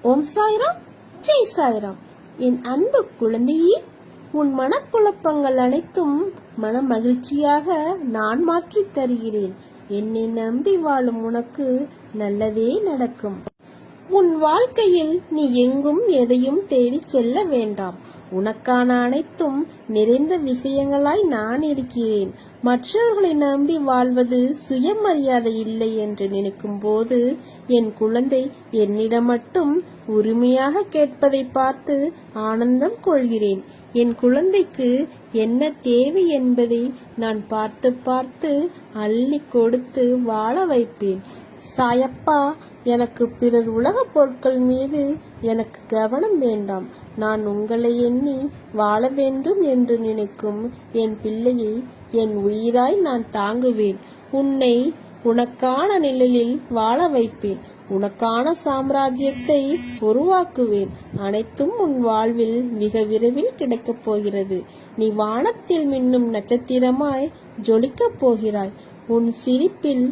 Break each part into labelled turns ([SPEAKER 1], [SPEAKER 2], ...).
[SPEAKER 1] ஓம் சாய்ராம், ஜெய் சாய்ராம். என் அன்பு குழந்தையே, உன் மனக்குழப்பங்கள் அனைத்தும் மன மகிழ்ச்சியாக நான் மாற்றித் தருகிறேன். என்னை நம்பி வாழும் உனக்கு நல்லதே நடக்கும். உன் வாழ்க்கையில் நீ எங்கும் எதையும் தேடி செல்ல வேண்டாம். உனக்கான அனைத்தும் நிறைந்த விஷயங்களாய் நான் இருக்கிறேன். மற்றவர்களை நம்பி வாழ்வது சுயமரியாதை இல்லை என்று நினைக்கும் போது என் குழந்தை என்னிடம் மட்டும் உரிமையாக கேட்பதை பார்த்து ஆனந்தம் கொள்கிறேன். என் குழந்தைக்கு என்ன தேவை என்பதை நான் பார்த்து பார்த்து அள்ளி கொடுத்து வாழ வைப்பேன். சாயப்பா, எனக்கு பிறர் உலக பொருட்கள் மீது எனக்கு கவனம் வேண்டாம். நான் உங்களை எண்ணி வாழ வேண்டும் என்று நினைக்கும் என் பிள்ளையை என் உயிராய் நான் தாங்குவேன். உன்னை உனக்கான நிழலில் வாழ வைப்பேன். உனக்கான சாம்ராஜ்யத்தை உருவாக்குவேன். அனைத்தும் உன் வாழ்வில் மிக விரைவில் கிடைக்கப் போகிறது. நீ வானத்தில் மின்னும் நட்சத்திரமாய் ஜொலிக்கப் போகிறாய். உன் சிரிப்பில்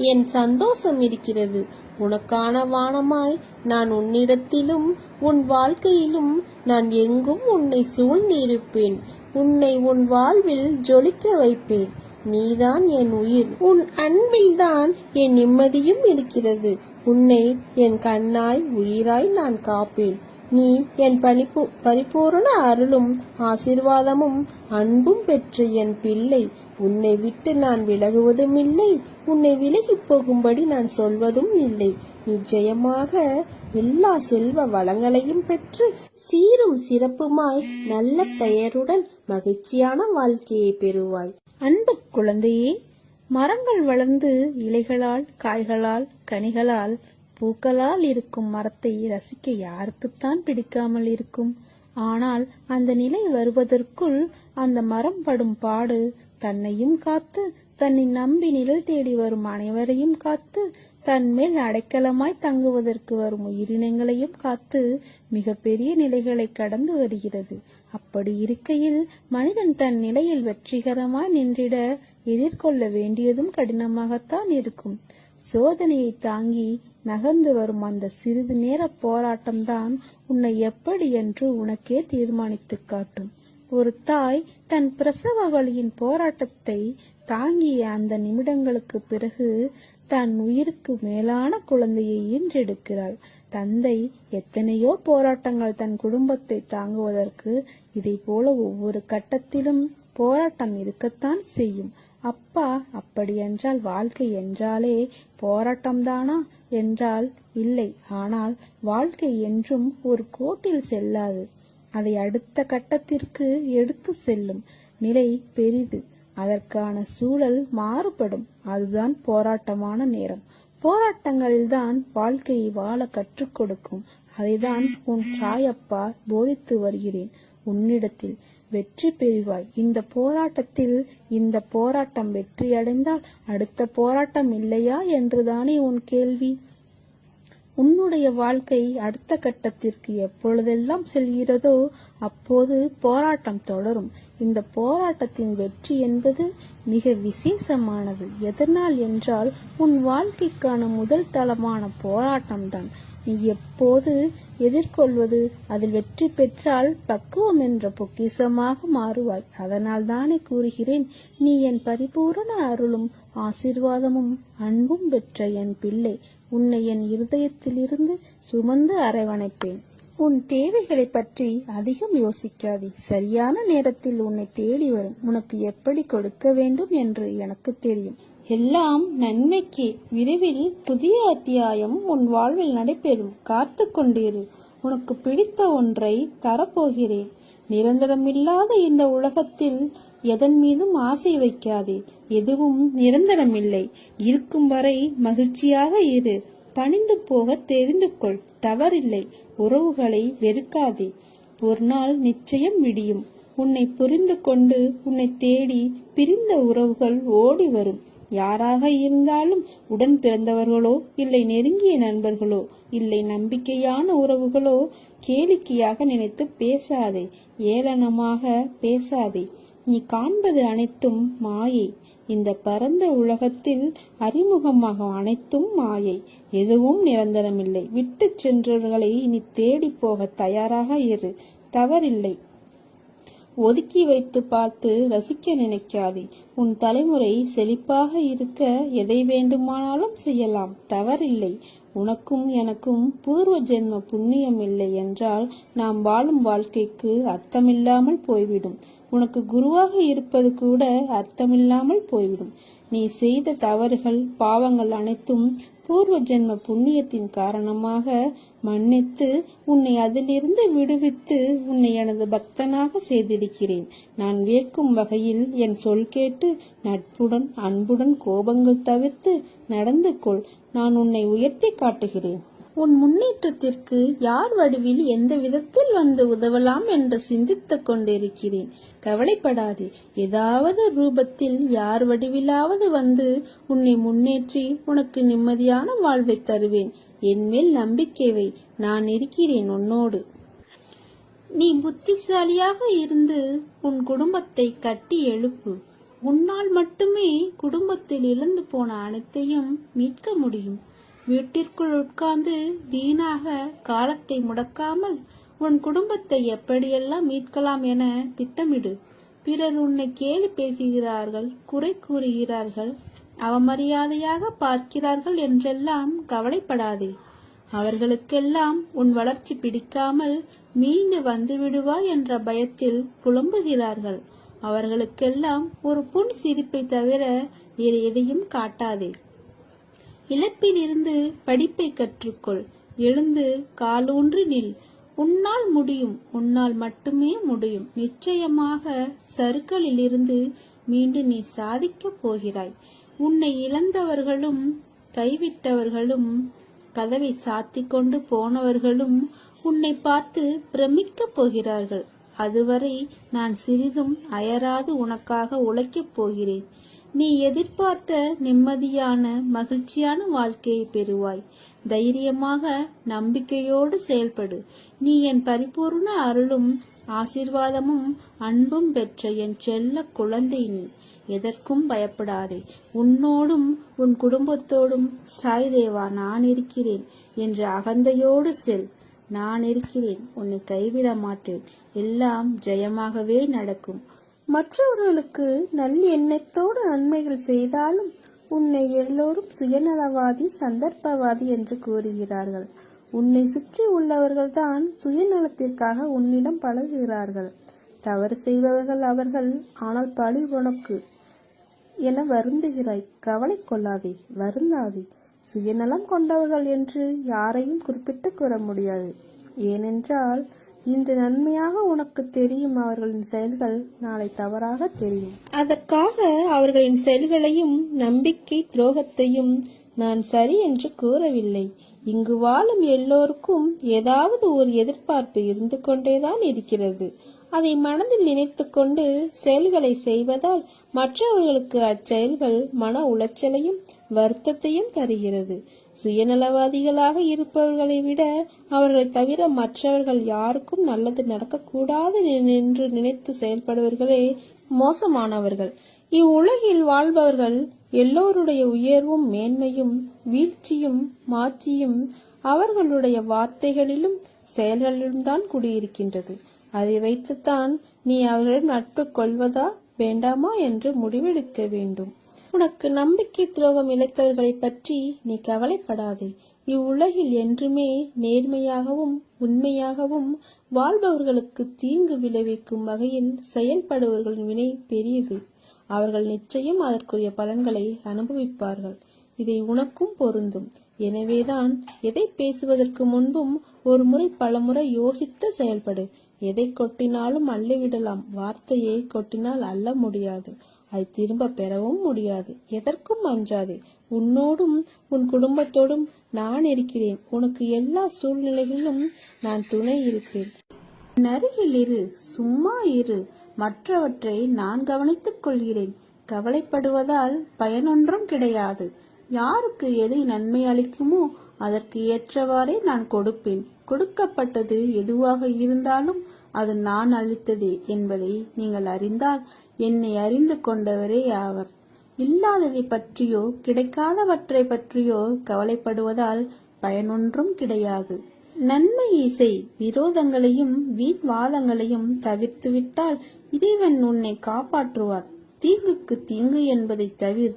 [SPEAKER 1] என் சந்தோஷம் இருக்கிறது. உனக்கான வானமாய் நான் உன்னிடத்திலும் உன் வாழ்க்கையிலும் நான் எங்கும் உன்னை சூழ்ந்து இருப்பேன். உன்னை உன் வாழ்வில் ஜொலிக்க வைப்பேன். நீதான் என் உயிர். உன் அன்பில்தான் என் நிம்மதியும் இருக்கிறது. உன்னை என் கண்ணாய் உயிராய் நான் காப்பேன். நீ என் பரிபூரண அருளும் ஆசீர்வாதமும் அன்பும் பெற்ற என் பிள்ளை. உன்னை விட்டு நான் விலகுவதும் இல்லை. உன்னை விலகி போகும்படி நான் சொல்வதும் இல்லை. நிச்சயமாக எல்லா செல்வ வளங்களையும் பெற்று சீரும் சிறப்புமாய் நல்ல பெயருடன் மகிழ்ச்சியான வாழ்க்கையை பெறுவாய்.
[SPEAKER 2] அன்பு குழந்தையே, மரங்கள் வளர்ந்து இலைகளால், காய்களால், கனிகளால், பூக்களால் இருக்கும் மரத்தை ரசிக்க யாருக்குத்தான் பிடிக்காமல் இருக்கும்? ஆனால் அந்த நிலை வருவதற்குள் அந்த மரம் படும் பாடு, தன்னையும் காத்து தன்னை நம்பி நிழல் தேடி வரும் அனைவரையும் காத்து, தன் மேல் அடைக்கலமாய் தங்குவதற்கு வரும் உயிரினங்களையும் காத்து மிக பெரிய நிலைகளை கடந்து வருகிறது. அப்படி இருக்கையில் மனிதன் தன் நிலையில் வெற்றிகரமாய் நின்றிட எதிர்கொள்ள வேண்டியதும் கடினமாகத்தான் இருக்கும். சோதனையை தாங்கி நகர்ந்து வரும் அந்த சிறிது நேர போராட்டம்தான் உன்னை எப்படி என்று உனக்கே தீர்மானித்து காட்டும். ஒரு தாய் தன் பிரசவ வலியின் போராட்டத்தை தாங்கிய அந்த நிமிடங்களுக்கு பிறகு தன் உயிருக்கு மேலான குழந்தையை ஈன்றெடுக்கிறாள். தந்தை எத்தனையோ போராட்டங்கள் தன் குடும்பத்தை தாங்குவதற்கு இதை போல ஒவ்வொரு கட்டத்திலும் போராட்டம் இருக்கத்தான் செய்யும். அப்பா, அப்படி என்றால் வாழ்க்கை என்றாலே போராட்டம்தானா என்றால் இல்லை. ஆனால் வாழ்க்கை என்றும் ஒரு கோட்டில் செல்லாது. அதை அடுத்த கட்டத்திற்கு எடுத்து செல்லும் நிலை பெரிது. அதற்கான சூழல் மாறுபடும். அதுதான் போராட்டமான நேரம். போராட்டங்களில்தான் வாழ்க்கையை வாழ கற்றுக் கொடுக்கும். அதைதான் உன் சாயப்பா போதித்து வருகிறேன். உன்னிடத்தில் வெற்றி பெறுவாய். இந்த போராட்டம் வெற்றியடைந்தால் அடுத்த போராட்டம் இல்லையா என்றுதானே உன் கேள்வி. உன்னுடைய வாழ்க்கை அடுத்த கட்டத்திற்கு எப்பொழுதெல்லாம் செல்கிறதோ அப்போது போராட்டம் தொடரும். இந்த போராட்டத்தின் வெற்றி என்பது மிக விசேஷமானது. எதனால் என்றால் உன் வாழ்க்கைக்கான முதல் தளமான போராட்டம்தான். நீ எப்போது எதிர்கொள்வது, அதில் வெற்றி பெற்றால் பக்குவம் என்ற பொக்கிஷமாக மாறுவாய். அதனால் தானே கூறுகிறேன், நீ என் பரிபூரண அருளும் ஆசீர்வாதமும் அன்பும் பெற்ற என் பிள்ளை. உன்னை என் இருதயத்திலிருந்து சுமந்து அரவணைப்பேன். உன் தேவைகளை பற்றி அதிகம் யோசிக்காதே. சரியான நேரத்தில் உன்னை தேடி வரும். உனக்கு எப்படி கொடுக்க வேண்டும் என்று எனக்கு தெரியும். எல்லாம் நன்மைக்கு. விரைவில் புதிய அத்தியாயம் உன் வாழ்வில் நடைபெறும். காத்து கொண்டிரு. உனக்கு பிடித்த ஒன்றை தரப்போகிறேன். நிரந்தரமில்லாத இந்த உலகத்தில் எதன் மீதும் ஆசை வைக்காதே. எதுவும் நிரந்தரமில்லை. இருக்கும் வரை மகிழ்ச்சியாக இரு. பணிந்து போக தெரிந்து கொள். தவறில்லை. உறவுகளை வெறுக்காதே. ஒரு நாள் நிச்சயம் விடியும். உன்னை புரிந்து கொண்டு உன்னை தேடி பிரிந்த உறவுகள் ஓடி வரும். யாராக இருந்தாலும், உடன் பிறந்தவர்களோ இல்லை நெருங்கிய நண்பர்களோ இல்லை நம்பிக்கையான உறவுகளோ, கேளிக்கையாக நினைத்து பேசாதே. ஏளனமாக பேசாதே. நீ காண்பது அனைத்தும் மாயை. இந்த பரந்த உலகத்தில் அறிமுகமாக அனைத்தும் மாயை, எதுவும் நிரந்தரமில்லை. விட்டு சென்றவர்களை இனி தேடி போக தயாராக இரு. தவறில்லை. ஒதுக்கி வைத்து பார்த்து ரசிக்க நினைக்காதே. உன் தலைமுறை செழிப்பாக இருக்க எதை வேண்டுமானாலும் செய்யலாம், தவறில்லை. உனக்கும் எனக்கும் பூர்வ ஜென்ம புண்ணியம் இல்லை என்றால் நாம் வாழும் வாழ்க்கைக்கு அர்த்தமில்லாமல் போய்விடும். உனக்கு குருவாக இருப்பது கூட அர்த்தமில்லாமல் போய்விடும். நீ செய்த தவறுகள், பாவங்கள் அனைத்தும் பூர்வ ஜென்ம புண்ணியத்தின் காரணமாக மன்னித்து உன்னை அதிலிருந்து விடுவித்து உன்னை எனது பக்தனாக செய்திருக்கிறேன். நான் வியக்கும் வகையில் என் சொல் கேட்டு நட்புடன், அன்புடன், கோபங்கள் தவிர்த்து நடந்து கொள். நான் உன்னை உயர்த்தி காட்டுகிறேன். உன் முன்னேற்றத்திற்கு யார் வடிவில் எந்த விதத்தில் வந்து உதவலாம் என்று சிந்தித்துக் கொண்டிருக்கிறேன். கவலைப்படாதே. ஏதாவது ரூபத்தில் யார் வடிவிலாவது வந்து உன்னை முன்னேற்றி உனக்கு நிம்மதியான வாழ்வை தருவேன். என்மேல் நம்பிக்கை வை. நான் இருக்கிறேன் உன்னோடு. நீ புத்திசாலியாக இருந்து உன் குடும்பத்தை கட்டி எழுப்பு. உன்னால் மட்டுமே குடும்பத்தில் இழந்து போன அனைத்தையும் மீட்க முடியும். வீட்டிற்குள் உட்கார்ந்து வீணாக காலத்தை முடக்காமல் உன் குடும்பத்தை எப்படியெல்லாம் மீட்கலாம் என திட்டமிடு. பிறர் உன்னை கேலி பேசுகிறார்கள், குறை கூறுகிறார்கள், அவமரியாதையாக பார்க்கிறார்கள் என்றெல்லாம் கவலைப்படாதே. அவர்களுக்கெல்லாம் உன் வளர்ச்சி பிடிக்காமல் மீண்டு வந்து விடுவாய் என்ற பயத்தில் புலம்புகிறார்கள். அவர்களுக்கெல்லாம் ஒரு புன் சிரிப்பை தவிர வேறு எதையும் காட்டாதே. இழப்பிலிருந்து படிப்பை கற்றுக்கொள். எழுந்து காலூன்றி நில். உன்னால் முடியும். உன்னால் மட்டுமே முடியும். நிச்சயமாக சறுக்கலிலிருந்து மீண்டும் நீ சாதிக்கப் போகிறாய். உன்னை இழந்தவர்களும், கைவிட்டவர்களும், கதவை சாத்திக் கொண்டு போனவர்களும் உன்னை பார்த்து பிரமிக்கப் போகிறார்கள். அதுவரை நான் சிறிதும் அயராது உனக்காக உழைக்கப் போகிறேன். நீ எதிர்பார்த்த நிம்மதியான, மகிழ்ச்சியான வாழ்க்கையை பெறுவாய். தைரியமாக, நம்பிக்கையோடு செயல்படு. நீ என் பரிபூர்ண அருளும் ஆசீர்வாதமும் அன்பும் பெற்ற என் செல்ல குழந்தை. நீ எதற்கும் பயப்படாதே. உன்னோடும் உன் குடும்பத்தோடும் சாய் தேவா நான் இருக்கிறேன் என்ற அகந்தையோடு செல். நான் இருக்கிறேன். உன்னை கைவிட மாட்டேன். எல்லாம் ஜெயமாகவே நடக்கும். மற்றவர்களுக்கு நல் எண்ணத்தோடு நன்மைகள் செய்தாலும் உன்னை எல்லோரும் சுயநலவாதி, சந்தர்ப்பவாதி என்று கூறுகிறார்கள். உன்னை சுற்றி உள்ளவர்கள்தான் சுயநலத்திற்காக உன்னிடம் பழகுகிறார்கள். தவறு செய்பவர்கள் அவர்கள், ஆனால் பழி உனக்கு என வருந்துகிறாய். கவலை கொள்ளாதே, வருந்தாதே. சுயநலம் கொண்டவர்கள் என்று யாரையும் குறிப்பிட்டு கூற முடியாது. ஏனென்றால் இன்று நன்மையாக உனக்கு தெரியும் அவர்களின் செயல்கள் நாளை தவறாக தெரியும். அதற்காக அவர்களின் செயல்களையும் நம்பிக்கை துரோகத்தையும் நான் சரி என்று கூறவில்லை. இங்கு வாழும் எல்லோருக்கும் ஏதாவது ஒரு எதிர்பார்ப்பு இருந்து கொண்டேதான் இருக்கிறது. அதை மனதில் நினைத்து கொண்டு செயல்களை செய்வதால் மற்றவர்களுக்கு அச்செயல்கள் மன உளைச்சலையும் வருத்தத்தையும் தருகிறது. சுயநலவாதிகளாக இருப்பவர்களை விட அவர்களை தவிர மற்றவர்கள் யாருக்கும் நல்லது நடக்கக்கூடாது என்று நினைத்து செயல்படுவர்களே மோசமானவர்கள். இவ்வுலகில் வாழ்பவர்கள் எல்லோருடைய உயர்வும் மேன்மையும் வீழ்ச்சியும் மாற்றியும் அவர்களுடைய வார்த்தைகளிலும் செயல்களிலும் தான் குடியிருக்கின்றது. அதை வைத்துத்தான் நீ அவர்களிடம் நட்பு கொள்வதா வேண்டாமா என்று முடிவெடுக்க வேண்டும். உனக்கு நம்பிக்கை துரோகம் இழைத்தவர்களை பற்றி நீ கவலைப்படாதே. இவ்வுலகில் என்றுமே நேர்மையாகவும் உண்மையாகவும் வாழ்பவர்களுக்கு தீங்கு விளைவிக்கும் வகையில் செயல்படுபவர்களின் வினை பெரியது. அவர்கள் நிச்சயம் அதற்குரிய பலன்களை அனுபவிப்பார்கள். இதை உனக்கும் பொருந்தும். எனவேதான் எதை பேசுவதற்கு முன்பும் ஒரு முறை பலமுறை யோசித்து செயல்படு. எதை கொட்டினாலும் அள்ளிவிடலாம், வார்த்தையை கொட்டினால் அள்ள முடியாது, அதை திரும்ப பெறவும் முடியாது. எதற்கும் அஞ்சாதே. உன்னோடும் உன் குடும்பத்தோடும் நான் இருக்கிறேன். உனக்கு எல்லா சூழ்நிலைகளிலும் நான் துணை இருக்கிறேன். அருகில் இரு, சும்மா இரு. மற்றவற்றை நான் கவனித்துக் கொள்கிறேன். கவலைப்படுவதால் பயனொன்றும் கிடையாது. யாருக்கு எதை நன்மை அளிக்குமோ அதற்கு ஏற்றவாறே நான் கொடுப்பேன். கொடுக்கப்பட்டது எதுவாக இருந்தாலும் அது நான் அளித்ததே என்பதை நீங்கள் அறிந்தால் என்னை அறிந்து கொண்டவரே ஆவர்.
[SPEAKER 1] இல்லாததை பற்றியோ கிடைக்காதவற்றை பற்றியோ கவலைப்படுவதால் பயனொன்றும் கிடையாது. நன்மையை செய், விரோதங்களையும் வீண் வாதங்களையும் தவிர்த்துவிட்டால் இறைவன் உன்னை காப்பாற்றுவார். தீங்குக்கு தீங்கு என்பதை தவிர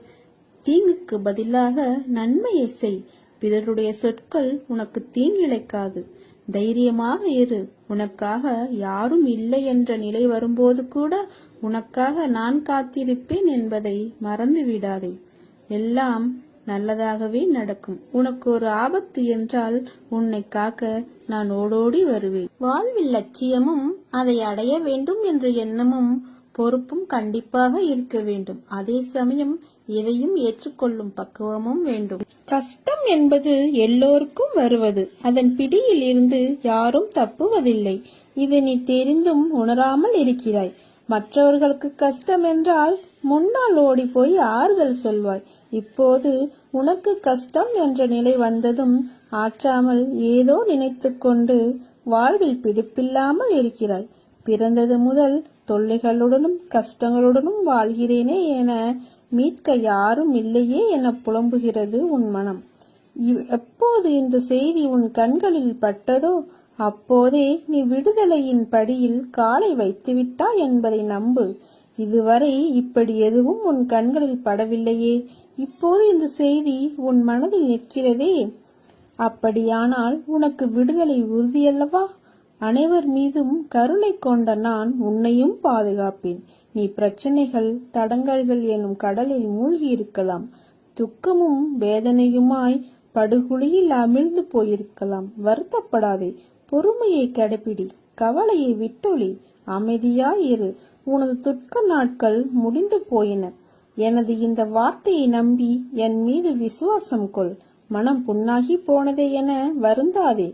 [SPEAKER 1] தீங்குக்கு பதிலாக நன்மையை செய். பிறருடைய சொற்கள் உனக்கு தீங்கிழைக்காது. தைரியமாக இரு. உனக்காக யாரும் இல்லை என்ற நிலை வரும்போது கூட உனக்காக நான் காத்திருப்பேன் என்பதை மறந்து விடாதே. எல்லாம் நல்லதாகவே நடக்கும். உனக்கு ஒரு ஆபத்து என்றால் உன்னை காக்க நான் ஓடோடி வருவேன். வாழ்வில் லட்சியமும் அதை அடைய வேண்டும் என்ற எண்ணமும் பொறுப்பும் கண்டிப்பாக இருக்க வேண்டும். அதே சமயம் எதையும் ஏற்றுக்கொள்ளும் பக்குவமும் வேண்டும். கஷ்டம் என்பது எல்லோருக்கும் வருவது. அதன் பிடியில் இருந்து யாரும் தப்புவதில்லை. இதை நீ தெரிந்தும் உணராமல் இருக்கிறாய். மற்றவர்களுக்கு கஷ்டம் என்றால் முன்னால் ஓடி போய் ஆறுதல் சொல்வாய். இப்போது உனக்கு கஷ்டம் என்ற நிலை வந்ததும் ஆற்றாமல் ஏதோ நினைத்து கொண்டு வாழ்வில் பிடிப்பில்லாமல் இருக்கிறாய். பிறந்தது முதல் தொல்லைகளுடனும் கஷ்டங்களுடனும் வாழ்கிறேனே என மீட்க யாரும் இல்லையே என புலம்புகிறது உன் மனம். எப்போது இந்த செய்தி உன் கண்களில் பட்டதோ அப்போதே நீ விடுதலையின் படியில் காலை வைத்துவிட்டாய் என்பதை நம்பு. இதுவரை இப்படி எதுவும் உன் கண்களில் படவில்லையே, இப்போது இந்த செய்தி உன் மனதில் நிற்கிறதே. அப்படியானால் உனக்கு விடுதலை உறுதியல்லவா? அனைவர் மீதும் கருணை கொண்ட நான் உன்னையும் பாதுகாப்பேன். நீ பிரச்சனைகள் தடங்கல்கள் எனும் கடலில் மூழ்கி இருக்கலாம். துக்கமும் வேதனையுமாய் படுகுழியில் அமிழ்ந்து போயிருக்கலாம். வருத்தப்படாதே. பொறுமையை கடைபிடி. கவலையை விட்டொழி. அமைதியாயிரு. உனது துக்க நாட்கள் முடிந்து போயின. எனது இந்த வார்த்தையை நம்பி என் மீது விசுவாசம் கொள். மனம் புண்ணாகி போனதே என வருந்தாதே.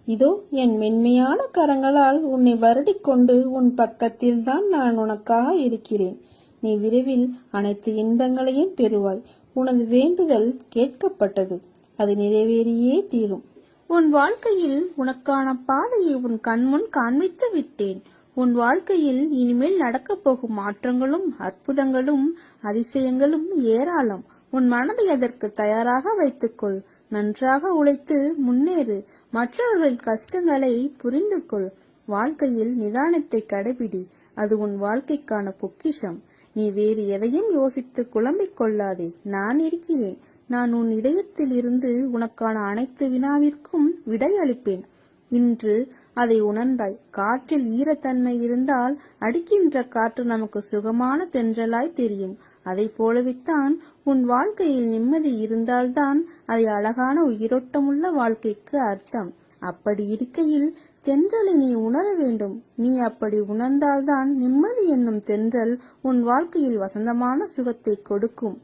[SPEAKER 1] இதோ என் மென்மையான கரங்களால் உன்னை வருடிக்கொண்டு உன் பக்கத்தில் தான் நான் உனக்காக இருக்கிறேன். நீ விரைவில் அனைத்து இன்பங்களையும் பெறுவாய். உனது வேண்டுதல் கேட்கப்பட்டது. அது நிறைவேறியே தீரும். உன் வாழ்க்கையில் உனக்கான பாதையை உன் கண்முன் காண்பித்து விட்டேன். உன் வாழ்க்கையில் இனிமேல் நடக்கப் போகும் மாற்றங்களும் அற்புதங்களும் அதிசயங்களும் ஏராளம். உன் மனதை அதற்கு தயாராக வைத்துக்கொள். நன்றாக உழைத்து முன்னேறு. மற்றவர்களின் கஷ்டங்களை புரிந்து கொள். வாழ்க்கையில் நிதானத்தை கடைபிடி. அது உன் வாழ்க்கைக்கான பொக்கிஷம். நீ வேறு எதையும் யோசித்து குழம்பிக் கொள்ளாதே. நான் இருக்கிறேன். நான் உன் இதயத்தில் இருந்து உனக்கான அனைத்து வினாவிற்கும் விடையளிப்பேன். இன்று அதை உணர்ந்தாய். காற்றில் ஈரத்தன்மை இருந்தால் அடிக்கின்ற காற்று நமக்கு சுகமான தென்றலாய் தெரியும். அதை போலவித்தான் உன் வாழ்க்கையில் நிம்மதி இருந்தால்தான் அதை அழகான உயிரோட்டமுள்ள வாழ்க்கைக்கு அர்த்தம். அப்படி இருக்கையில் தென்றலை நீ உணர வேண்டும். நீ அப்படி உணர்ந்தால்தான் நிம்மதி என்னும் தென்றல் உன் வாழ்க்கையில் வசந்தமான சுகத்தை கொடுக்கும்.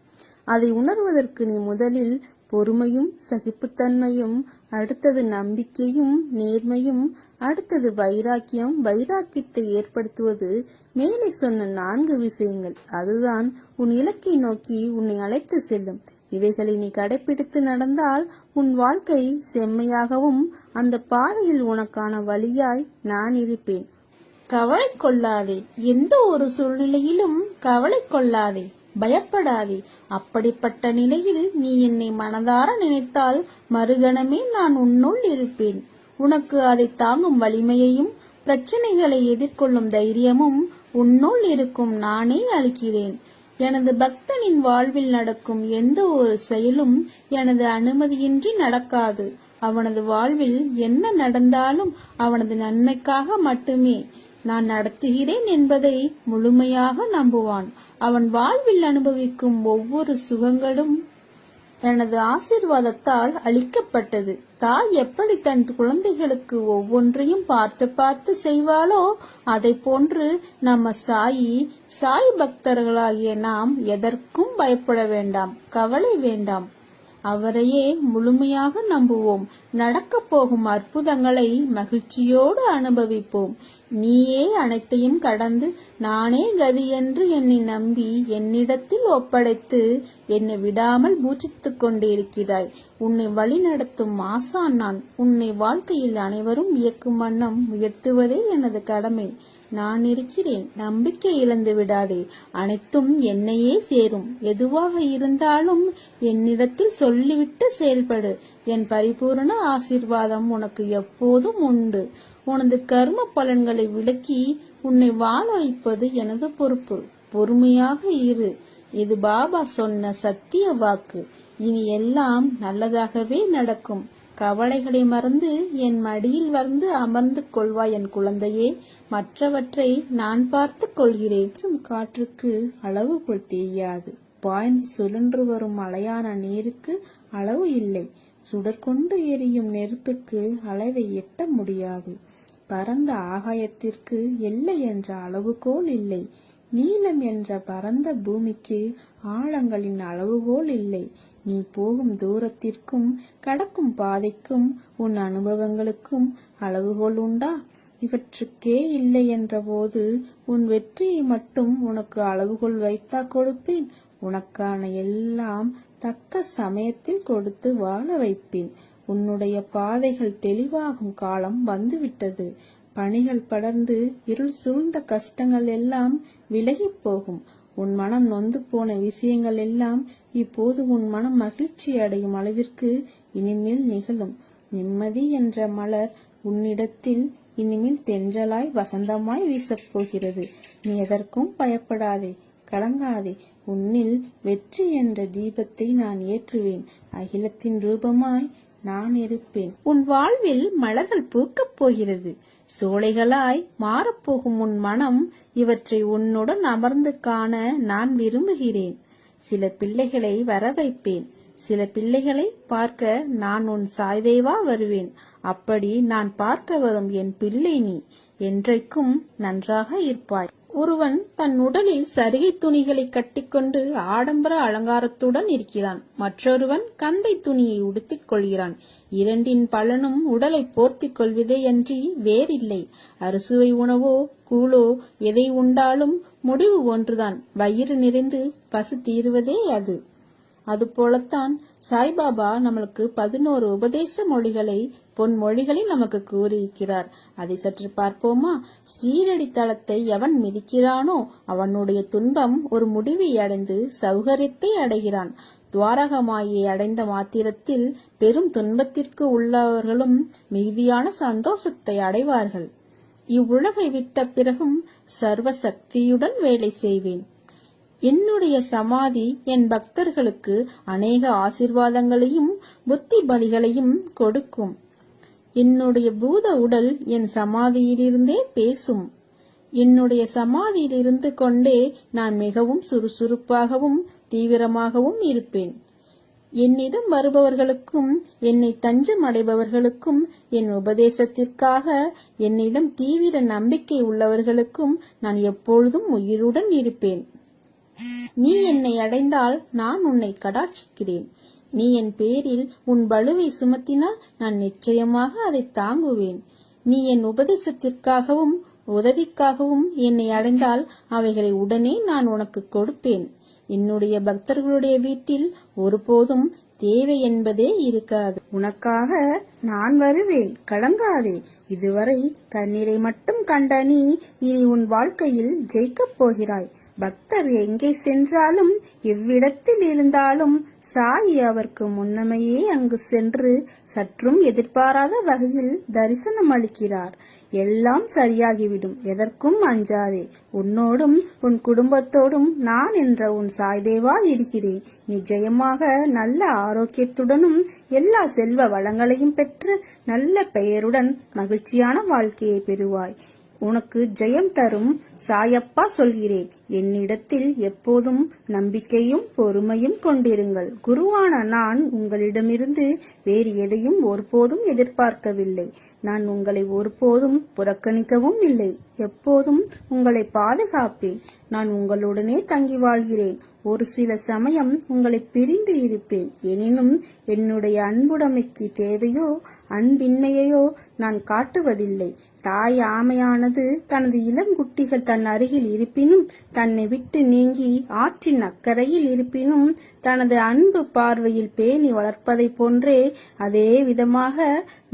[SPEAKER 1] அதை உணர்வதற்கு நீ முதலில் பொறுமையும் சகிப்புத்தன்மையும், அடுத்தது நம்பிக்கையும் நேர்மையும், அடுத்தது வைராக்கியம். வைராக்கியத்தை ஏற்படுத்துவது மேலே சொன்ன 4 விஷயங்கள். அதுதான் உன் இலக்கை நோக்கி உன்னை அழைத்து செல்லும். இவைகளை நீ கடைபிடித்து நடந்தால் உன் வாழ்க்கை செம்மையாகவும் அந்த பாதையில் உனக்கான வழியாய் நான் இருப்பேன். கவலை கொள்ளாதே. எந்த ஒரு சூழ்நிலையிலும் கவலை கொள்ளாதே. பயப்படாதே. அப்படிப்பட்ட நிலையில் நீ என்னை மனதார நினைத்தால் மறுகணமே நான் உன்னுள் இருப்பேன். உனக்கு அதை தாங்கும் வலிமையையும் பிரச்சனைகளை எதிர்கொள்ளும் தைரியமும் உன்னுள் இருக்கும் நானே அளிக்கிறேன். எனது பக்தனின் வாழ்வில் நடக்கும் எந்த ஒரு செயலும் எனது அனுமதியின்றி நடக்காது. அவனது வாழ்வில் என்ன நடந்தாலும் அவனது நன்மைக்காக மட்டுமே நான் நடத்துகிறேன் என்பதை முழுமையாக நம்புவான். அவன் வாழ்வில் அனுபவிக்கும் ஒவ்வொரு சுகங்களும் எனது ஆசீர்வாதத்தால் அளிக்கப்பட்டது. தாய் எப்படி தன் குழந்தைகளுக்கு ஒவ்வொன்றையும் பார்த்து பார்த்து செய்வாளோ அதை போன்று நம்ம சாய் பக்தர்களாகிய நாம் எதற்கும் பயப்பட வேண்டாம், கவலை வேண்டாம். அவரையே முழுமையாக நம்புவோம். நடக்கப் போகும் அற்புதங்களை மகிழ்ச்சியோடு அனுபவிப்போம். நீயே அனைத்தையும் கடந்து நானே கதி என்று என்னை நம்பி என்னிடத்தில் ஒப்படைத்து என்னை விடாமல் பூஜித்துக் கொண்டிருக்கிறாய். உன்னை வழி நடத்தும் ஆசான் நான். உன்னை வாழ்க்கையில் அனைவரும் வியக்கும் வண்ணம் உயர்த்துவதே எனது கடமை.
[SPEAKER 2] நான் இருக்கிறேன். நம்பிக்கை இழந்து விடாதே. அனைத்தும் என்னையே சேரும். எதுவாக இருந்தாலும் என்னிடத்தில் சொல்லிவிட்டு செயல்படு. என் பரிபூரண ஆசீர்வாதம் உனக்கு எப்போதும் உண்டு. உனது கர்ம பலன்களை விளக்கி உன்னை வாழ வைப்பது எனது பொறுப்பு. பொறுமையாக இரு. இது பாபா சொன்ன சத்திய வாக்கு. இனி எல்லாம் நல்லதாகவே நடக்கும். கவலைகளை மறந்து என் மடியில் வந்து அமர்ந்து கொள்வாய் என் குழந்தையே. மற்றவற்றை நான் பார்த்து கொள்கிறேன். காற்றுக்கு அளவுகோல் தெரியாது. பாய்ந்து சுழன்று வரும் அலையான நீருக்கு அளவு இல்லை. சுடர்கொண்டு எரியும் நெருப்புக்கு அளவை எட்ட முடியாது. பரந்த ஆகாயத்திற்கு எல்லை என்ற அளவுகோல் இல்லை. நீளம் என்ற பரந்த பூமிக்கு ஆழங்களின் அளவுகோல் இல்லை. நீ போகும் தூரத்திற்கும் கடக்கும் பாதைக்கும் உன் அனுபவங்களுக்கும் அளவுகோல் உண்டா? இவற்றுக்கே இல்லை என்ற போது உன் வெற்றியை மட்டும் உனக்கு அளவுகோல் வைத்தா கொடுப்பேன்? உனக்கான எல்லாம் தக்க சமயத்தில் கொடுத்து வாழ வைப்பேன். உன்னுடைய பாதைகள் தெளிவாகும் காலம் வந்துவிட்டது. பனிகள் படர்ந்து இருள் சூழ்ந்த கஷ்டங்கள் எல்லாம் விலகி போகும். உன் மனம் நொந்து போன விஷயங்கள் எல்லாம் இப்போது உன் மனம் மகிழ்ச்சி அடையும் அளவிற்கு இனிமேல் நிகழும். நிம்மதி என்ற மலர் உன்னிடத்தில் இனிமேல் தென்றலாய் வசந்தமாய் வீசப் போகிறது. நீ எதற்கும் பயப்படாதே, கலங்காதே. உன்னில் வெற்றி என்ற தீபத்தை நான் ஏற்றுவேன். அகிலத்தின் ரூபமாய் நான் இருப்பேன். உன் வாழ்வில் மலர்கள் பூக்கப் போகிறது. சோலைகளாய் மாறப்போகும் உன் மனம் இவற்றை உன்னுடன் அமர்ந்து காண நான் விரும்புகிறேன். சில பிள்ளைகளை வர வைப்பேன். சில பிள்ளைகளை பார்க்க நான் உன் சாய்தேவா வருவேன். அப்படி நான் பார்க்க வரும் என் பிள்ளை நீ என்றைக்கும் நன்றாக இருப்பாய். ஒருவன் தன் உடலில் சரிகை துணிகளை கட்டிக்கொண்டு ஆடம்பர அலங்காரத்துடன் இருக்கிறான். மற்றொருவன் கந்தை துணியை உடுத்திக் கொள்கிறான். இரண்டின் பலனும் உடலை போர்த்திக் கொள்வதே அன்றி வேறில்லை. அறுசுவை உணவோ கூழோ எதை உண்டாலும் முடிவு ஒன்றுதான். வயிறு நிறைந்து பசி தீருவதே அது. அதுபோலத்தான் சாய்பாபா நம்மளுக்கு 11 உபதேச மொழிகளை பொன்மொழிகளில் நமக்கு கூறியிருக்கிறார். அதை சற்று பார்ப்போமா? ஸ்ரீரடி தலத்தை எவன் மிதிக்கிறானோ அவனுடைய துன்பம் ஒரு முடிவை அடைந்து சௌகரியத்தை அடைகிறான். துவாரகமாயை அடைந்த மாத்திரத்தில் பெரும் துன்பத்திற்கு உள்ளவர்களும் மிகுதியான சந்தோஷத்தை அடைவார்கள். இவ்வுலகை விட்ட பிறகும் சர்வ சக்தியுடன் வேலை செய்வேன். என்னுடைய சமாதி என் பக்தர்களுக்கு அநேக ஆசீர்வாதங்களையும் புத்தி பலிகளையும் கொடுக்கும். என்னுடைய பூத உடல் என் சமாதியிலிருந்தே பேசும். என்னுடைய சமாதியிலிருந்து கொண்டே நான் மிகவும் சுறுசுறுப்பாகவும் தீவிரமாகவும் இருப்பேன். என்னிடம் வருபவர்களுக்கும் என்னை தஞ்சம் அடைபவர்களுக்கும் என் உபதேசத்திற்காக என்னிடம் தீவிர நம்பிக்கை உள்ளவர்களுக்கும் நான் எப்பொழுதும் உயிருடன் இருப்பேன். நீ என்னை அடைந்தால் நான் உன்னை கடாட்சிக்கிறேன். நீ என் பேரில் உன் பளுவை சுமத்தினால் நான் நிச்சயமாக அதை தாங்குவேன். நீ என் உபதேசத்திற்காகவும் உதவிக்காகவும் என்னை அடைந்தால் அவைகளை உடனே நான் உனக்கு கொடுப்பேன். என்னுடைய பக்தர்களுடைய வீட்டில் ஒருபோதும் தேவை என்பதே இருக்காது. உனக்காக நான் வருவேன், கலங்காதே. இதுவரை கண்ணீரை மட்டும் கண்ட நீ இனி உன் வாழ்க்கையில் ஜெயிக்கப் போகிறாய். பக்தர் எங்கே சென்றாலும் எவ்விடத்தில் இருந்தாலும் சாயி அவருக்கு முன்னமையே அங்கு சென்று சற்றும் எதிர்பாராத வகையில் தரிசனம் அளிக்கிறார். எல்லாம் சரியாகிவிடும், எதற்கும் அஞ்சாதே. உன்னோடும் உன் குடும்பத்தோடும் நான் என்ற உன் சாய்தேவா இருக்கிறேன். நிச்சயமாக நல்ல ஆரோக்கியத்துடனும் எல்லா செல்வ வளங்களையும் பெற்று நல்ல பெயருடன் மகிழ்ச்சியான வாழ்க்கையை பெறுவாய். உனக்கு ஜெயம் தரும் சாயப்பா சொல்கிறேன். என்னிடத்தில் எப்போதும் நம்பிக்கையும் பொறுமையும் கொண்டிருங்கள். குருவான நான் உங்களிடமிருந்து வேறு எதையும் ஒருபோதும் எதிர்பார்க்கவில்லை. நான் உங்களை ஒருபோதும் புறக்கணிக்கவும் இல்லை. எப்போதும் உங்களை பாதுகாப்பேன். நான் உங்களுடனே தங்கி வாழ்கிறேன். ஒரு சில சமயம் உங்களை பிரிந்து இருப்பேன். எனினும் என்னுடைய அன்புடைமைக்கு தேவையோ அன்பின்மையோ நான் காட்டுவதில்லை. தாய் ஆமையானது தனது இளங்குட்டிகள் தன் அருகில் இருப்பினும் தன்னை விட்டு நீங்கி ஆற்றின் அக்கறையில் இருப்பினும் தனது அன்பு பார்வையில் பேணி வளர்ப்பதை போன்றே அதே விதமாக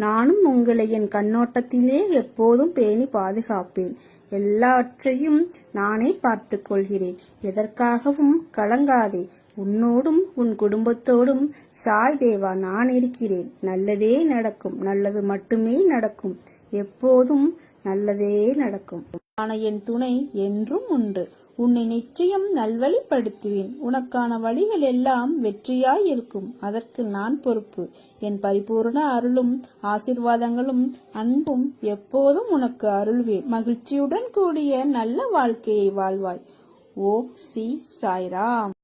[SPEAKER 2] நானும் உங்களை என் கண்ணோட்டத்திலே எப்போதும் பேணி பாதுகாப்பேன். எல்லாவற்றையும் நானே பார்த்துக் கொள்கிறேன். எதற்காகவும் கலங்காதே. உன்னோடும் உன் குடும்பத்தோடும் சாய் தேவா நான் இருக்கிறேன். நல்லதே நடக்கும். நல்லது மட்டுமே நடக்கும். எப்போதும் நல்லதே நடக்கும். ஆன என் துணை என்றும் உண்டு. உன்னை நிச்சயம் நல்வழிப்படுத்துவேன். உனக்கான வழிகள் எல்லாம் வெற்றியாய் இருக்கும். அதற்கு நான் பொறுப்பு. என் பரிபூர்ண அருளும் ஆசீர்வாதங்களும் அன்பும் எப்போதும் உனக்கு அருள்வேன். மகிழ்ச்சியுடன் கூடிய நல்ல வாழ்க்கையை வாழ்வாய். ஓம் ஸ்ரீ சாய்ராம்.